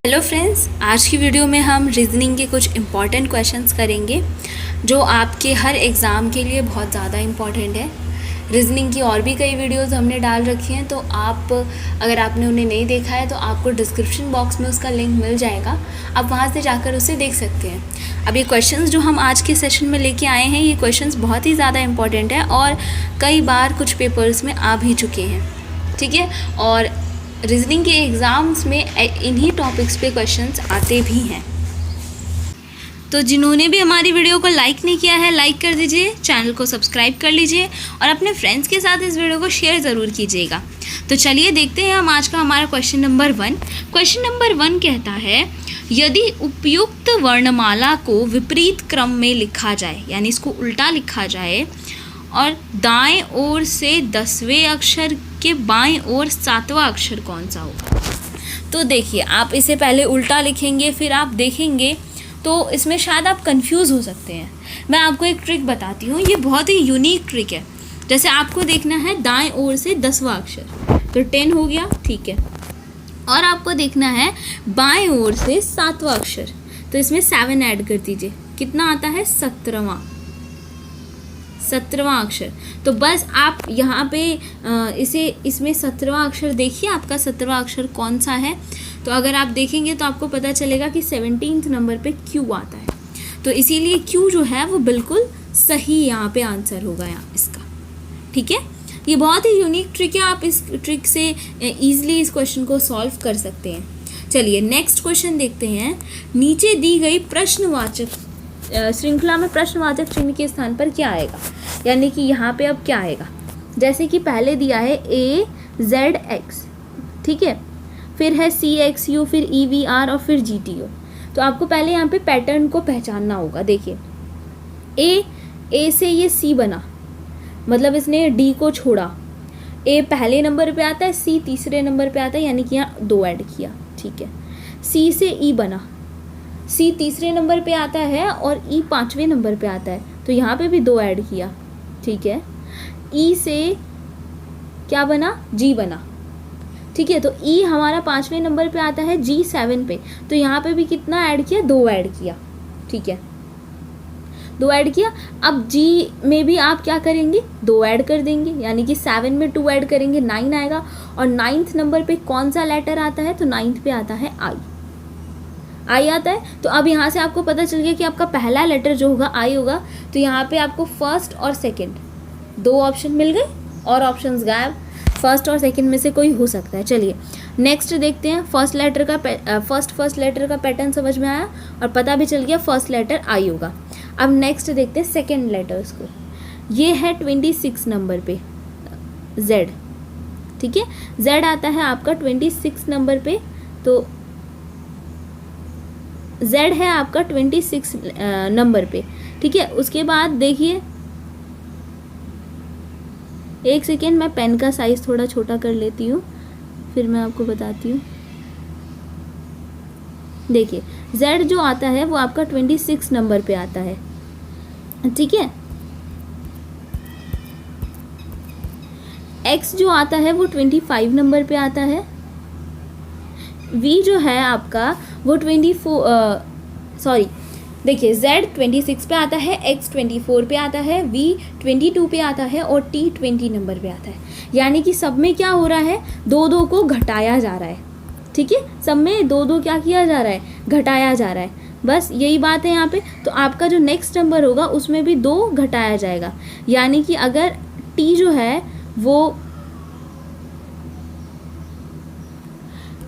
Hello friends, आज की video में हम रीजनिंग के कुछ इम्पॉर्टेंट क्वेश्चंस करेंगे जो आपके हर एग्ज़ाम के लिए बहुत ज़्यादा इम्पॉर्टेंट है। रीजनिंग की और भी कई वीडियोस हमने डाल रखी हैं, तो आप अगर आपने उन्हें नहीं देखा है तो आपको डिस्क्रिप्शन बॉक्स में उसका लिंक मिल जाएगा, आप वहां से जाकर उसे देख सकते हैं। अब ये क्वेश्चंस जो हम आज के सेशन में लेके आए हैं, ये क्वेश्चंस बहुत ही ज़्यादा इम्पॉर्टेंट है और कई बार कुछ पेपर्स में आ भी चुके हैं, ठीक है। और रीजनिंग के एग्ज़ाम्स में इन्हीं टॉपिक्स पे क्वेश्चंस आते भी हैं। तो जिन्होंने भी हमारी वीडियो को लाइक नहीं किया है, लाइक कर दीजिए, चैनल को सब्सक्राइब कर लीजिए और अपने फ्रेंड्स के साथ इस वीडियो को शेयर ज़रूर कीजिएगा। तो चलिए देखते हैं हम आज का हमारा क्वेश्चन नंबर 1। क्वेश्चन नंबर 1 कहता है, यदि उपयुक्त वर्णमाला को विपरीत क्रम में लिखा जाए, यानी इसको उल्टा लिखा जाए, और दाएं ओर से 10वें अक्षर के बाएं ओर 7वां अक्षर कौन सा होगा। तो देखिए, आप इसे पहले उल्टा लिखेंगे, फिर आप देखेंगे तो इसमें शायद आप कंफ्यूज हो सकते हैं। मैं आपको एक ट्रिक बताती हूँ, ये बहुत ही यूनिक ट्रिक है। जैसे आपको देखना है दाएं ओर से 10वां अक्षर, तो 10 हो गया, ठीक है। और आपको देखना है बाएं ओर से 7वां अक्षर, तो इसमें 7 ऐड कर दीजिए, कितना आता है 17वां अक्षर। तो बस आप यहाँ पे इसमें 17वां अक्षर देखिए, आपका 17वां अक्षर कौन सा है। तो अगर आप देखेंगे तो आपको पता चलेगा कि 17th नंबर पे क्यू आता है, तो इसीलिए क्यू जो है वो बिल्कुल सही यहाँ पे आंसर होगा यहाँ इसका, ठीक है। ये बहुत ही यूनिक ट्रिक है, आप इस ट्रिक से ईजिली इस क्वेश्चन को सॉल्व कर सकते हैं। चलिए नेक्स्ट क्वेश्चन देखते हैं। नीचे दी गई प्रश्नवाचक श्रृंखला में प्रश्नवाचक चिन्ह के स्थान पर क्या आएगा, यानी कि यहाँ पे अब क्या आएगा। जैसे कि पहले दिया है AZX, ठीक है, फिर है CXU, फिर EVR और फिर GTO। तो आपको पहले यहाँ पे पैटर्न को पहचानना होगा। देखिए, A से ये C बना, मतलब इसने D को छोड़ा। A पहले नंबर पे आता है, C तीसरे नंबर पे आता है, यानी कि यहाँ 2 ऐड किया, ठीक है। C से E बना, C तीसरे नंबर पे आता है और E 5वें नंबर पे आता है, तो यहाँ पे भी 2 ऐड किया, ठीक है। E से क्या बना, G बना, ठीक है। तो E हमारा 5वें नंबर पे आता है, G 7 पे, तो यहाँ पे भी कितना ऐड किया, 2 ऐड किया, ठीक है, 2 ऐड किया। अब G में भी आप क्या करेंगे, 2 ऐड कर देंगे, यानी कि 7 में 2 ऐड करेंगे, 9 आएगा। और 9th नंबर पे कौन सा लेटर आता है, तो 9th पे आता है I आता है। तो अब यहाँ से आपको पता चल गया कि आपका पहला लेटर जो होगा I होगा। तो यहाँ पे आपको फर्स्ट और सेकंड 2 ऑप्शन मिल गए और ऑप्शंस गायब, फर्स्ट और सेकंड में से कोई हो सकता है। चलिए नेक्स्ट देखते हैं। फर्स्ट लेटर का पैटर्न समझ में आया और पता भी चल गया फर्स्ट लेटर I होगा। अब नेक्स्ट देखते हैं सेकंड लेटर्स को। ये है 26 नंबर पे Z, ठीक है, Z आता है आपका 26 नंबर पे, तो Z है आपका 26 नंबर पे, ठीक है। उसके बाद देखिए, एक सेकेंड, मैं पेन का साइज थोड़ा छोटा कर लेती हूँ, फिर मैं आपको बताती हूँ। देखिए, Z जो आता है वो आपका 26 नंबर पे आता है, ठीक है। X जो आता है वो 25 नंबर पे आता है। V जो है आपका वो देखिए, Z 26 पे आता है, X 24 पे आता है, V 22 पे आता है और T 20 नंबर पे आता है। यानी कि सब में क्या हो रहा है, 2 को घटाया जा रहा है, ठीक है। सब में 2 क्या किया जा रहा है, घटाया जा रहा है, बस यही बात है यहाँ पे। तो आपका जो नेक्स्ट नंबर होगा उसमें भी 2 घटाया जाएगा, यानी कि अगर T जो है वो,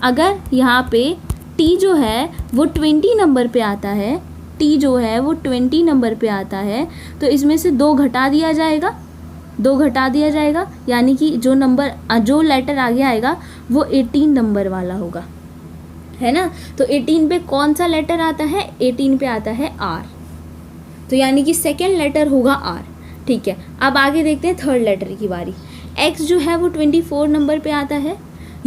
अगर यहाँ पे T जो है वो 20 नंबर पे आता है, T जो है वो 20 नंबर पे आता है, तो इसमें से 2 घटा दिया जाएगा, 2 घटा दिया जाएगा, यानी कि जो लेटर आगे आएगा वो 18 नंबर वाला होगा, है ना। तो 18 पे कौन सा लेटर आता है, 18 पे आता है R, तो यानी कि सेकेंड लेटर होगा R, ठीक है। अब आगे देखते हैं थर्ड लेटर की बारी। X जो है वो 24 नंबर पे आता है,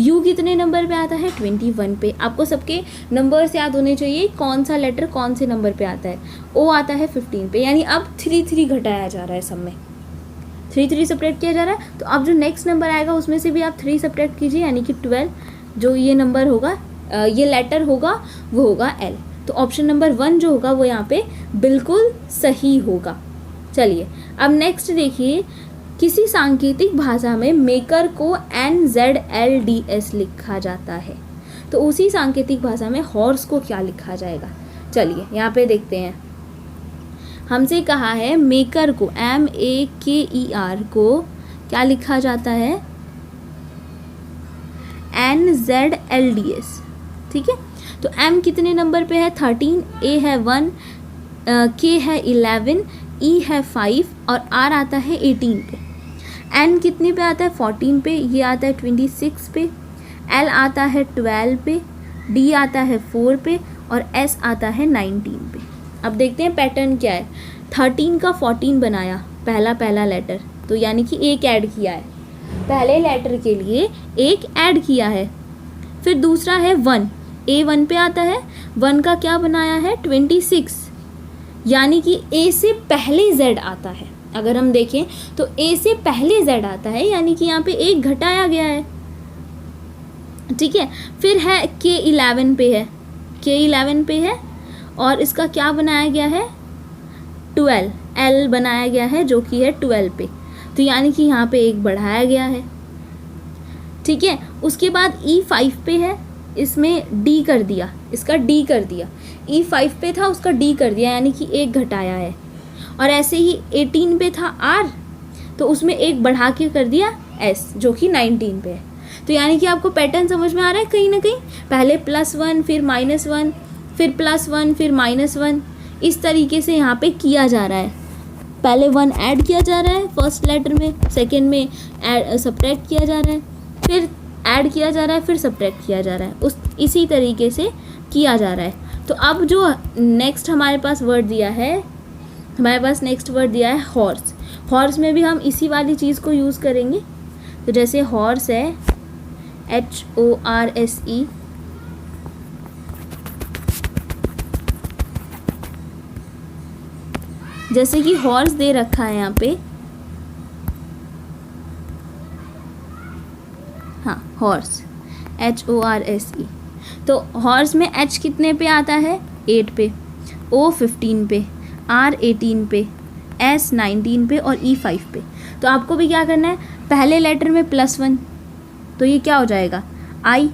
U कितने नंबर पे आता है, 21 पे। आपको सबके नंबर्स याद होने चाहिए, कौन सा लेटर कौन से नंबर पे आता है। O आता है 15 पे, यानी अब 3 घटाया जा रहा है, सब में 3 सब्ट्रैक्ट किया जा रहा है। तो अब जो नेक्स्ट नंबर आएगा उसमें से भी आप 3 सब्ट्रैक्ट कीजिए, यानी कि 12, जो ये नंबर होगा ये लेटर होगा वो होगा एल। तो ऑप्शन नंबर 1 जो होगा वो यहाँ पे बिल्कुल सही होगा। चलिए अब नेक्स्ट देखिए, किसी सांकेतिक भाषा में मेकर को NZLDS लिखा जाता है, तो उसी सांकेतिक भाषा में हॉर्स को क्या लिखा जाएगा। चलिए यहाँ पे देखते हैं, हमसे कहा है मेकर को MAKER को क्या लिखा जाता है, NZLDS। ठीक है, तो M कितने नंबर पे है 13, A है 1, K है 11, E है 5 और R आता है 18 पे। N कितने पे आता है 14 पे, ये आता है 26 पे, L आता है 12 पे, D आता है 4 पे और S आता है 19 पे। अब देखते हैं पैटर्न क्या है। 13 का 14 बनाया पहला लेटर, तो यानी कि एक ऐड किया है, पहले लेटर के लिए एक ऐड किया है। फिर दूसरा है 1, A 1 पे आता है, 1 का क्या बनाया है 26, यानी कि A से पहले Z आता है। अगर हम देखें तो A से पहले Z आता है, यानी कि यहाँ पे एक घटाया गया है। ठीक है, फिर है K 11 पे है, K 11 पे है और इसका क्या बनाया गया है 12, L बनाया गया है जो कि है 12 पे, तो यानी कि यहाँ पे एक बढ़ाया गया है। ठीक है, उसके बाद E 5 पे है, इसमें D कर दिया, इसका D कर दिया। E 5 पे था, उसका D कर दिया, यानी कि एक घटाया है। और ऐसे ही 18 पे था R, तो उसमें एक बढ़ा के कर दिया S जो कि 19 पे है। तो यानी कि आपको पैटर्न समझ में आ रहा है कहीं ना कहीं, पहले +1 फिर -1 फिर +1 फिर -1, इस तरीके से यहाँ पे किया जा रहा है। पहले 1 ऐड किया जा रहा है फर्स्ट लेटर में, सेकेंड में सब्ट्रैक्ट किया जा रहा है, फिर ऐड किया जा रहा है, फिर सब्ट्रैक्ट किया जा रहा है, इसी तरीके से किया जा रहा है। तो अब जो नेक्स्ट हमारे पास वर्ड दिया है, हमारे पास नेक्स्ट वर्ड दिया है हॉर्स। हॉर्स में भी हम इसी वाली चीज़ को यूज़ करेंगे। तो जैसे हॉर्स है HORSE, जैसे कि हॉर्स दे रखा है यहाँ पे, हाँ हॉर्स HORSE। तो हॉर्स में H कितने पे आता है 8 पे, O 15 पे, R 18 पे, S 19 पे और E 5 पे। तो आपको भी क्या करना है, पहले लेटर में +1, तो ये क्या हो जाएगा I,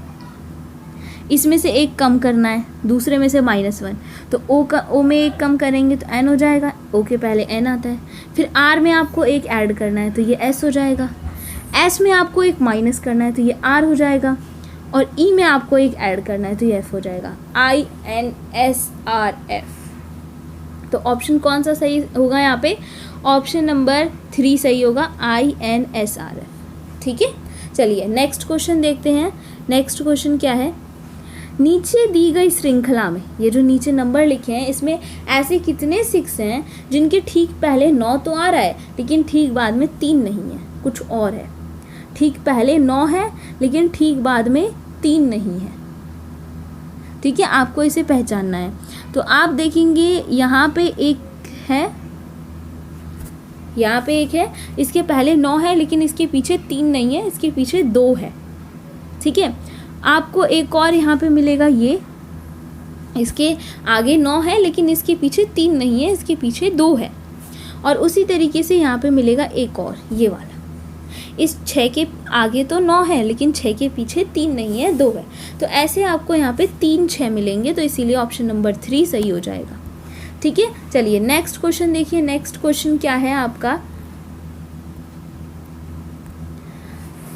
इसमें से एक कम करना है, दूसरे में से -1, तो O में एक कम करेंगे तो N हो जाएगा, O के पहले N आता है। फिर R में आपको एक ऐड करना है तो ये S हो जाएगा, S में आपको एक माइनस करना है तो ये R हो जाएगा, और E में आपको एक ऐड करना है तो ये F हो जाएगा, INSRF। तो ऑप्शन कौन सा सही होगा यहाँ पे, ऑप्शन नंबर 3 सही होगा, INSRF। ठीक है, चलिए नेक्स्ट क्वेश्चन देखते हैं। नेक्स्ट क्वेश्चन क्या है, नीचे दी गई श्रृंखला में, ये जो नीचे नंबर लिखे हैं इसमें ऐसे कितने 6 हैं जिनके ठीक पहले 9 तो आ रहा है लेकिन ठीक बाद में 3 नहीं है, कुछ और है। ठीक पहले 9 है लेकिन ठीक बाद में 3 नहीं है। ठीक है, आपको इसे पहचानना है। तो आप देखेंगे यहाँ पे एक है, यहाँ पे एक है, इसके पहले 9 है लेकिन इसके पीछे 3 नहीं है, इसके पीछे 2 है। ठीक है, आपको एक और यहाँ पे मिलेगा, ये इसके आगे 9 है लेकिन इसके पीछे 3 नहीं है, इसके पीछे 2 है। और उसी तरीके से यहाँ पे मिलेगा एक और, ये वाला, इस 6 के आगे तो 9 है लेकिन 6 के पीछे 3 नहीं है, 2 है। तो ऐसे आपको यहाँ पे 3 6 मिलेंगे, तो इसीलिए ऑप्शन नंबर 3 सही हो जाएगा। ठीक है, चलिए नेक्स्ट क्वेश्चन देखिए। नेक्स्ट क्वेश्चन क्या है आपका,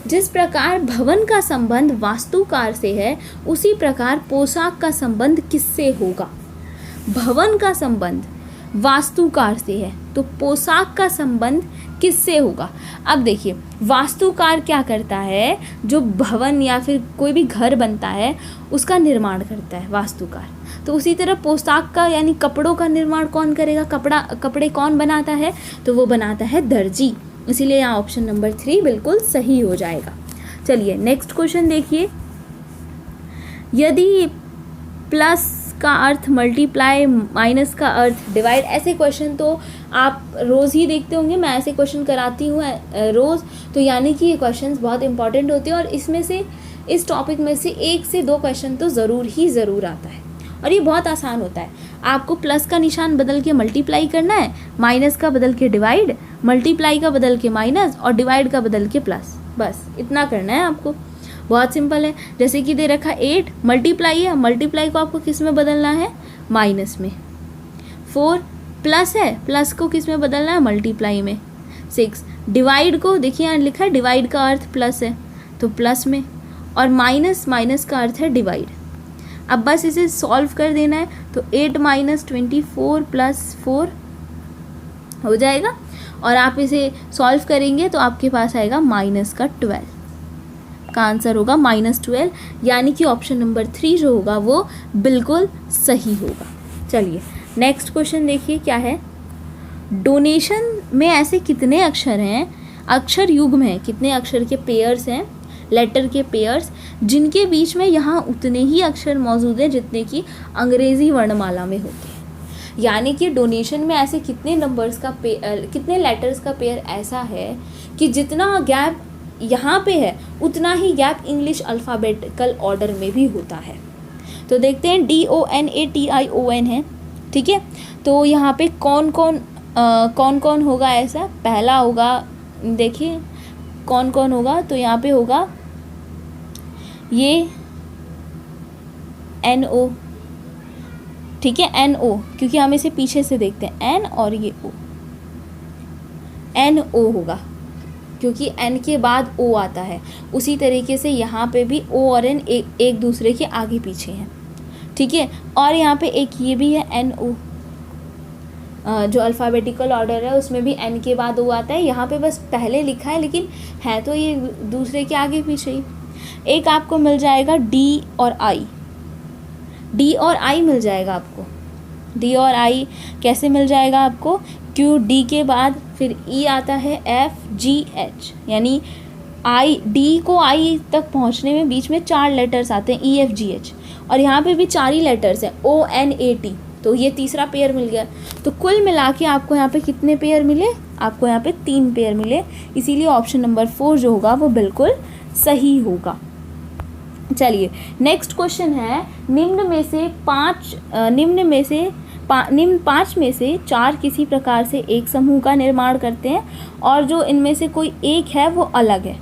जिस प्रकार भवन का संबंध वास्तुकार से है उसी प्रकार पोशाक का संबंध किससे होगा। भवन का संबंध वास्तुकार से है तो पोशाक का संबंध किससे होगा। अब देखिए, वास्तुकार क्या करता है, जो भवन या फिर कोई भी घर बनता है उसका निर्माण करता है वास्तुकार। तो उसी तरह पोशाक का यानी कपड़ों का निर्माण कौन करेगा, कपड़े कौन बनाता है, तो वो बनाता है दर्जी। इसीलिए यहाँ ऑप्शन नंबर 3 बिल्कुल सही हो जाएगा। चलिए नेक्स्ट क्वेश्चन देखिए, यदि प्लस का अर्थ मल्टीप्लाई, माइनस का अर्थ डिवाइड, ऐसे क्वेश्चन तो आप रोज़ ही देखते होंगे, मैं ऐसे क्वेश्चन कराती हूँ रोज़, तो यानी कि ये क्वेश्चंस बहुत इंपॉर्टेंट होते हैं। और इसमें से इस टॉपिक में से 1 से 2 क्वेश्चन तो ज़रूर आता है और ये बहुत आसान होता है। आपको प्लस का निशान बदल के मल्टीप्लाई करना है, माइनस का बदल के डिवाइड, मल्टीप्लाई का बदल के माइनस और डिवाइड का बदल के प्लस, बस इतना करना है आपको। बहुत सिंपल है। जैसे कि दे रखा 8 मल्टीप्लाई है, मल्टीप्लाई को आपको किस में बदलना है, माइनस में। 4 प्लस है, प्लस को किस में बदलना है, मल्टीप्लाई में। 6 डिवाइड को देखिए यहाँ लिखा है डिवाइड का अर्थ प्लस है तो प्लस में, और माइनस का अर्थ है डिवाइड। अब बस इसे सॉल्व कर देना है तो 8 - 24 + 4 हो जाएगा और आप इसे सॉल्व करेंगे तो आपके पास आएगा -12 का आंसर होगा -12, यानी कि ऑप्शन नंबर 3 जो होगा वो बिल्कुल सही होगा। चलिए नेक्स्ट क्वेश्चन देखिए क्या है। डोनेशन में ऐसे कितने अक्षर हैं, अक्षर युग्म हैं, कितने अक्षर के पेयर्स हैं, लेटर के पेयर्स, जिनके बीच में यहाँ उतने ही अक्षर मौजूद हैं जितने कि अंग्रेज़ी वर्णमाला में होते हैं। यानी कि डोनेशन में ऐसे कितने नंबर्स का कितने लेटर्स का पेयर ऐसा है कि जितना गैप यहाँ पे है उतना ही गैप इंग्लिश अल्फ़ाबेटिकल ऑर्डर में भी होता है। तो देखते हैं DONATION है, ठीक है। तो यहाँ पे कौन कौन होगा ऐसा। पहला होगा, देखिए कौन कौन होगा, तो यहाँ पे होगा ये NO, ठीक है, NO, क्योंकि हम इसे पीछे से देखते हैं N और ये O, NO होगा क्योंकि N के बाद O आता है। उसी तरीके से यहाँ पे भी O और N एक दूसरे के आगे पीछे हैं, ठीक है। और यहाँ पे एक ये भी है NO, जो अल्फ़ाबेटिकल ऑर्डर है उसमें भी N के बाद O आता है। यहाँ पे बस पहले लिखा है लेकिन है तो ये दूसरे के आगे पीछे ही। एक आपको मिल जाएगा D और I मिल जाएगा आपको। D और I कैसे मिल जाएगा आपको, Q D के बाद फिर E आता है F G H, यानी D को I तक पहुँचने में बीच में 4 लेटर्स आते हैं E F G H, और यहाँ पे भी 4 ही लेटर्स हैं O N A T, तो ये तीसरा पेयर मिल गया। तो कुल मिला के आपको यहाँ पे कितने पेयर मिले, आपको यहाँ पे 3 पेयर मिले, इसीलिए ऑप्शन नंबर 4 जो होगा वो बिल्कुल सही होगा। चलिए नेक्स्ट क्वेश्चन है, निम्न 5 में से 4 किसी प्रकार से एक समूह का निर्माण करते हैं और जो इनमें से कोई एक है वो अलग है।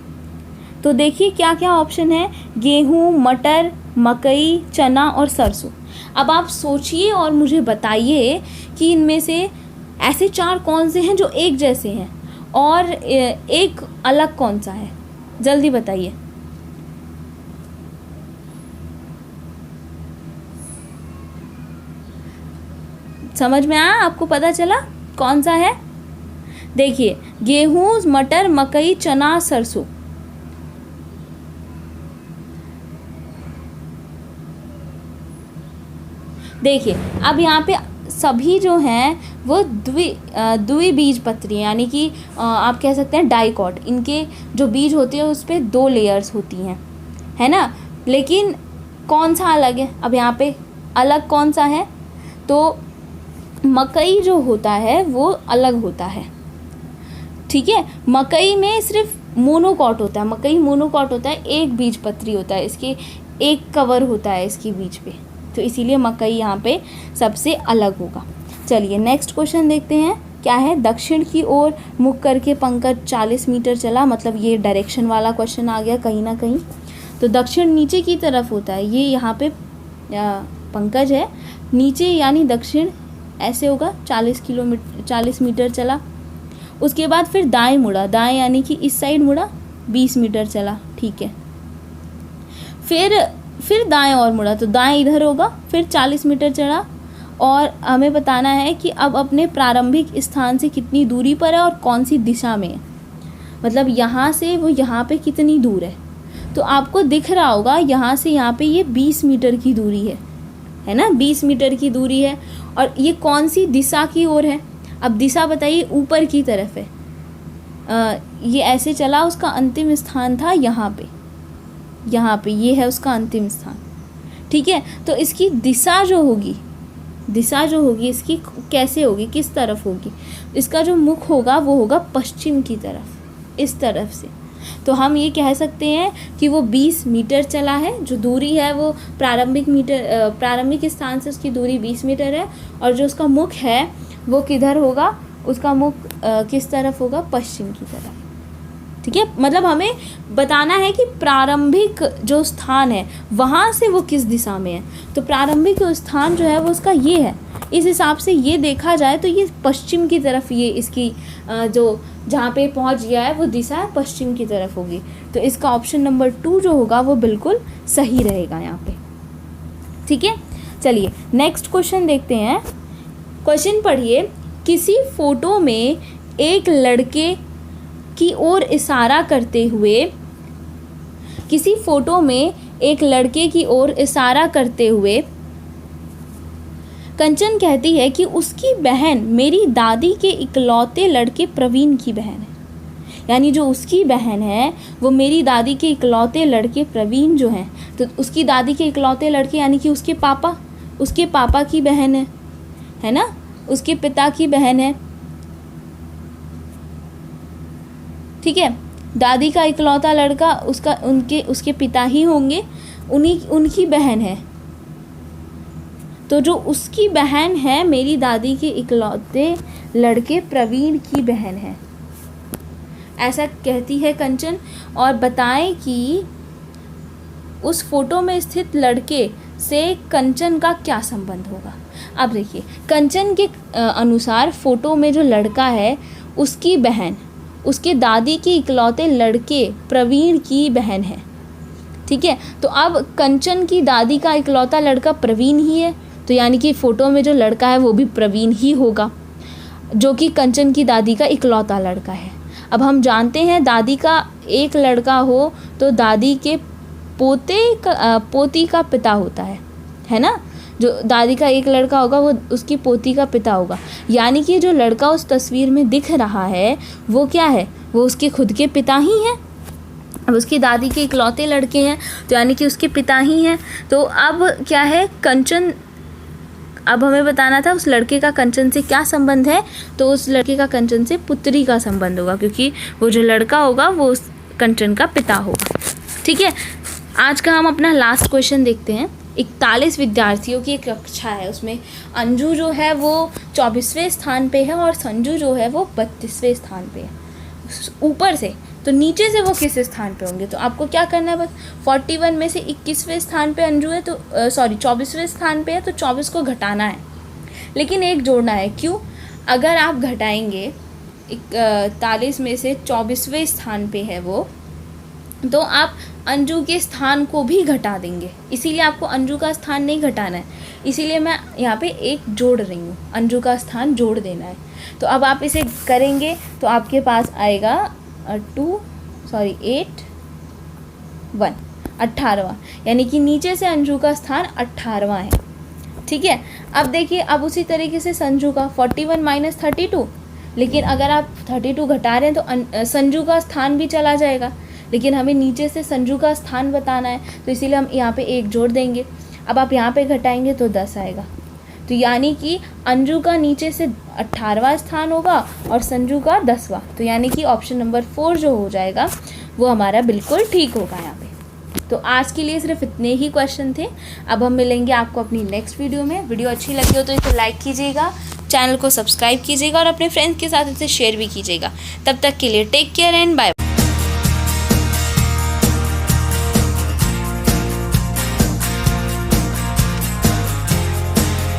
तो देखिए क्या क्या ऑप्शन है, गेहूँ, मटर, मकई, चना और सरसों। अब आप सोचिए और मुझे बताइए कि इनमें से ऐसे 4 कौन से हैं जो एक जैसे हैं और एक अलग कौन सा है, जल्दी बताइए। समझ में आया, आपको पता चला कौन सा है। देखिए गेहूँ, मटर, मकई, चना, सरसों। देखिए अब यहाँ पे सभी जो हैं वो द्विबीजपत्री, यानी कि आप कह सकते हैं डाइकॉट, इनके जो बीज होते हैं उस पर 2 लेयर्स होती हैं, है ना। लेकिन कौन सा अलग है, अब यहाँ पे अलग कौन सा है, तो मकई जो होता है वो अलग होता है, ठीक है। मकई में सिर्फ मोनोकॉट होता है, मकई मोनोकॉट होता है, एक बीजपत्री होता है, इसके एक कवर होता है इसके बीज पे, तो इसीलिए मकई यहाँ पे सबसे अलग होगा। चलिए नेक्स्ट क्वेश्चन देखते हैं क्या है। दक्षिण की ओर मुख करके पंकज 40 मीटर चला, मतलब ये डायरेक्शन वाला क्वेश्चन आ गया कहीं ना कहीं। तो दक्षिण नीचे की तरफ होता है, ये यहाँ पे पंकज है नीचे, यानी दक्षिण ऐसे होगा 40 मीटर चला। उसके बाद फिर दाएं मुड़ा, दाएं यानी कि इस साइड मुड़ा 20 मीटर चला, ठीक है। फिर दाएं और मुड़ा तो दाएं इधर होगा, फिर 40 मीटर चढ़ा और हमें बताना है कि अब अपने प्रारंभिक स्थान से कितनी दूरी पर है और कौन सी दिशा में है, मतलब यहाँ से वो यहाँ पे कितनी दूर है। तो आपको दिख रहा होगा यहाँ से यहाँ पे ये 20 मीटर की दूरी है ना, 20 मीटर की दूरी है। और ये कौन सी दिशा की ओर है, अब दिशा बताइए, ऊपर की तरफ है। ये ऐसे चला, उसका अंतिम स्थान था यहाँ पे ये है उसका अंतिम स्थान, ठीक है। तो इसकी दिशा जो होगी इसकी कैसे होगी, किस तरफ होगी, इसका जो मुख होगा वो होगा पश्चिम की तरफ, इस तरफ से। तो हम ये कह सकते हैं कि वो 20 मीटर चला है। जो दूरी है वो प्रारंभिक स्थान से उसकी दूरी 20 मीटर है, और जो उसका मुख है वो किधर होगा, उसका मुख किस तरफ होगा, पश्चिम की तरफ। ठीक है, मतलब हमें बताना है कि प्रारंभिक जो स्थान है वहाँ से वो किस दिशा में है। तो प्रारंभिक स्थान जो है वो उसका ये है। इस हिसाब से ये देखा जाए तो ये पश्चिम की तरफ, ये इसकी जो जहाँ पे पहुँच गया है वो दिशा पश्चिम की तरफ होगी। तो इसका ऑप्शन नंबर 2 जो होगा वो बिल्कुल सही रहेगा यहाँ पे। ठीक है, चलिए नेक्स्ट क्वेश्चन देखते हैं। क्वेश्चन पढ़िए। किसी फोटो में एक लड़के की ओर इशारा करते हुए, किसी फोटो में एक लड़के की ओर इशारा करते हुए कंचन कहती है कि उसकी बहन मेरी दादी के इकलौते लड़के प्रवीण की बहन है। यानी जो उसकी बहन है वो मेरी दादी के इकलौते लड़के प्रवीण जो हैं, तो उसकी दादी के इकलौते लड़के यानी कि उसके पापा की बहन है ना, उसके पिता की बहन है। ठीक है, दादी का इकलौता लड़का उसके पिता ही होंगे, उनकी बहन है। तो जो उसकी बहन है मेरी दादी के इकलौते लड़के प्रवीण की बहन है, ऐसा कहती है कंचन। और बताएं कि उस फोटो में स्थित लड़के से कंचन का क्या संबंध होगा। अब देखिए, कंचन के अनुसार फोटो में जो लड़का है उसकी बहन उसके दादी के इकलौते लड़के प्रवीण की बहन है। ठीक है, तो अब कंचन की दादी का इकलौता लड़का प्रवीण ही है, तो यानी कि फ़ोटो में जो लड़का है वो भी प्रवीण ही होगा, जो कि कंचन की दादी का इकलौता लड़का है। अब हम जानते हैं दादी का एक लड़का हो तो दादी के पोती का पिता होता है ना। जो दादी का एक लड़का होगा वो उसकी पोती का पिता होगा। यानी कि जो लड़का उस तस्वीर में दिख रहा है वो क्या है, वो उसके खुद के पिता ही हैं। अब उसकी दादी के इकलौते लड़के हैं तो यानी कि उसके पिता ही हैं। तो अब क्या है, कंचन, अब हमें बताना था उस लड़के का कंचन से क्या संबंध है। तो उस लड़के का कंचन से पुत्री का संबंध होगा, क्योंकि वो जो लड़का होगा वो उस कंचन का पिता होगा। ठीक है, आज का हम अपना लास्ट क्वेश्चन देखते हैं। 41 विद्यार्थियों की एक कक्षा है, उसमें अंजू जो है वो 24वें स्थान पे है और संजू जो है वो 32वें स्थान पे है ऊपर से। तो नीचे से वो किस स्थान पे होंगे, तो आपको क्या करना है, बस 41 में से 21वें स्थान पे अंजू है तो 24वें स्थान पे है, तो 24 को घटाना है, लेकिन एक जोड़ना है। क्यों? अगर आप घटाएंगे 41 में से 24वें स्थान पे है वो, तो आप अंजू के स्थान को भी घटा देंगे। इसीलिए आपको अंजू का स्थान नहीं घटाना है, इसीलिए मैं यहाँ पे एक जोड़ रही हूँ, अंजू का स्थान जोड़ देना है। तो अब आप इसे करेंगे तो आपके पास आएगा 18वां, यानी कि नीचे से अंजू का स्थान 18वां है। ठीक है, अब देखिए, अब उसी तरीके से संजू का 41 माइनस 32, लेकिन अगर आप 32 घटा रहे हैं तो संजू का स्थान भी चला जाएगा, लेकिन हमें नीचे से संजू का स्थान बताना है, तो इसीलिए हम यहाँ पे एक जोड़ देंगे। अब आप यहाँ पे घटाएंगे तो 10 आएगा, तो यानी कि अंजू का नीचे से 18वां स्थान होगा और संजू का 10वां, तो यानी कि ऑप्शन नंबर 4 जो हो जाएगा वो हमारा बिल्कुल ठीक होगा यहाँ पे। तो आज के लिए सिर्फ इतने ही क्वेश्चन थे। अब हम मिलेंगे आपको अपनी नेक्स्ट वीडियो में। वीडियो अच्छी लगी हो तो इसे लाइक कीजिएगा, चैनल को सब्सक्राइब कीजिएगा और अपने फ्रेंड्स के साथ इसे शेयर भी कीजिएगा। तब तक के लिए टेक केयर एंड बाय।